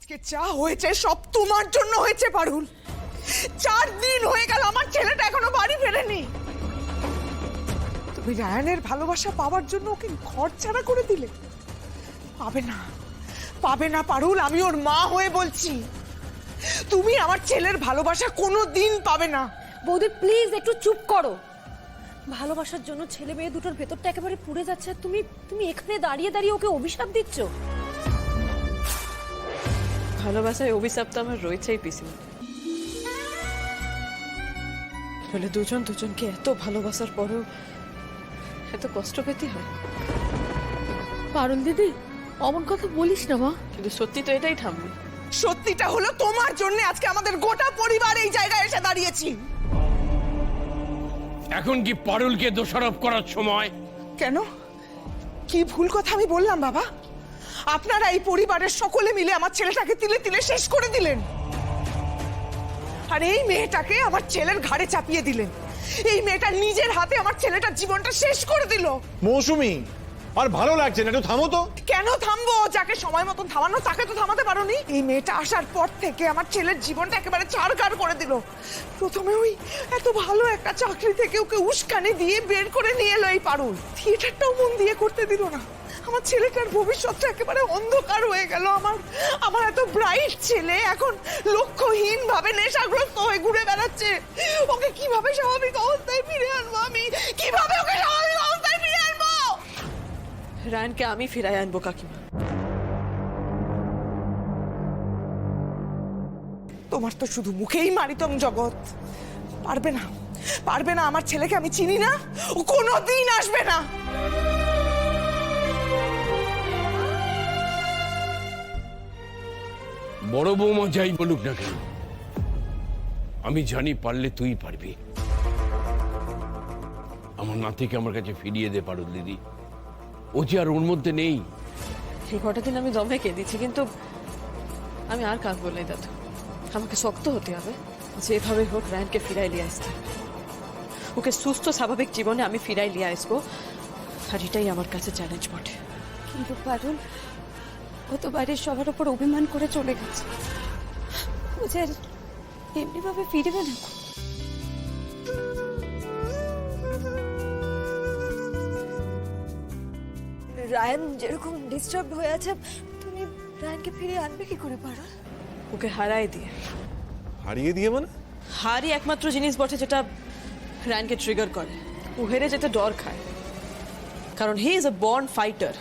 আজকে যা হয়েছে সব তোমার জন্য হয়েছে পারুল। 4 দিন হয়ে গেল আমার ছেলেটা এখনো বাড়ি ফেরেনি। তুমি রায়ানের ভালোবাসা পাওয়ার জন্য ওকে ঘর ছাড়া করে দিলে। পাবে না, পাবে না পারুল, আমি ওর মা হয়ে বলছি। তুমি আমার ছেলের ভালোবাসা কোনোদিন পাবে না। বৌদি প্লিজ একটু চুপ করো। ভালোবাসার জন্য ছেলে মেয়ে দুটোর ভেতরটা একেবারে পুড়ে যাচ্ছে, আর তুমি এখানে দাঁড়িয়ে দাঁড়িয়ে ওকে অভিশাপ দিচ্ছ। ভালোবাসায় অভিশাপ তো আমার রয়েছেই পিসিমা। বলে দুজন দুজনকে এত ভালোবাসার পরেও এত কষ্ট পেতে হয়। পারুল দিদি অমন কথা বলিস না মা। কিন্তু সত্যি তো এটাই ঠাম্মি। সত্যিটা হলো তোমার জন্য আজকে আমাদের গোটা পরিবার এই জায়গায় এসে দাঁড়িয়েছি। এখন কি পারুলকে দোষারোপ করার সময়? কেন? কি ভুল কথা আমি বললাম বাবা? আপনারা এই পরিবারের সকলে মিলে আমার ছেলেটাকে তিলে তিলে শেষ করে দিলেন, আর এই মেয়েটাকে আমার ছেলের ঘাড়ে চাপিয়ে দিলেন। এই মেয়েটা নিজের হাতে আমার ছেলেটার জীবনটা শেষ করে দিল। মৌসুমী, আর ভালো লাগছে না, একটু থামো তো। কেন থামবো? যাকে সময় মতন থামানো তাকে তো থামাতে পারোনি। এই মেয়েটা আসার পর থেকে আমার ছেলের জীবনটা একেবারে ছাড়খাড় করে দিল। প্রথমে ওই এত ভালো একটা চাকরি থেকে ওকে উস্কানি দিয়ে বের করে নিয়ে এলো এই পারুল। থিয়েটারটাও মন দিয়ে করতে দিল না। আমার ছেলেটার ভবিষ্যৎটা একেবারে অন্ধকার হয়ে গেল। আমার এত ব্রাইট ছেলে এখন লক্ষ্যহীন ভাবে নেশাগ্রস্ত হয়ে ঘুরে বেড়াচ্ছে। ওকে কিভাবে স্বাভাবিক অবস্থায় ফিরে আনবো আমি? কিভাবে ওকে স্বাভাবিক অবস্থায় ফিরে আনবো? রায়ানকে আমি ফিরাই আনবো কাকিমা। তোমার তো শুধু মুখেই মারিতম জগৎ। পারবে না, পারবে না। আমার ছেলেকে আমি চিনি না, ও কোনোদিন আসবে না। বড় বৌমা যাই বলুক না কেন, আমি জানি পারলে তুই পারবি। আমার নাতিকে আমার কাছে ফিরিয়ে দে পারুল দিদি। ও যে আর ওর মধ্যে নেই। এই কটা দিন আমি দমে কেঁদেছি, কিন্তু আমি আর কাঁদবো না দাদু। আমাকে শক্ত হতে হবে, যেভাবে হোক রায়ানকে ফিরাই নিয়ে আসতে। ওকে সুস্থ স্বাভাবিক জীবনে আমি ফিরাই নিয়ে আসবো, আর এটাই আমার কাছে চ্যালেঞ্জ বটে। কিন্তু পারুল ও তো বাড়ির সবার উপর অভিমান করে চলে গেছে। ও যে আর এমনি ভাবে ফিরবে না। রায়ান যেরকম ডিস্টার্ব হয়ে আছে, তুমি রায়ানকে ফিরিয়ে আনবে কি করে পারো? ওকে হারাই দিয়ে। হারিয়ে দিয়ে মানে? হারই একমাত্র জিনিস বটে যেটা রায়ানকে ট্রিগার করে। ও হেরে যেতে ডর খায়, কারণ he is a born fighter.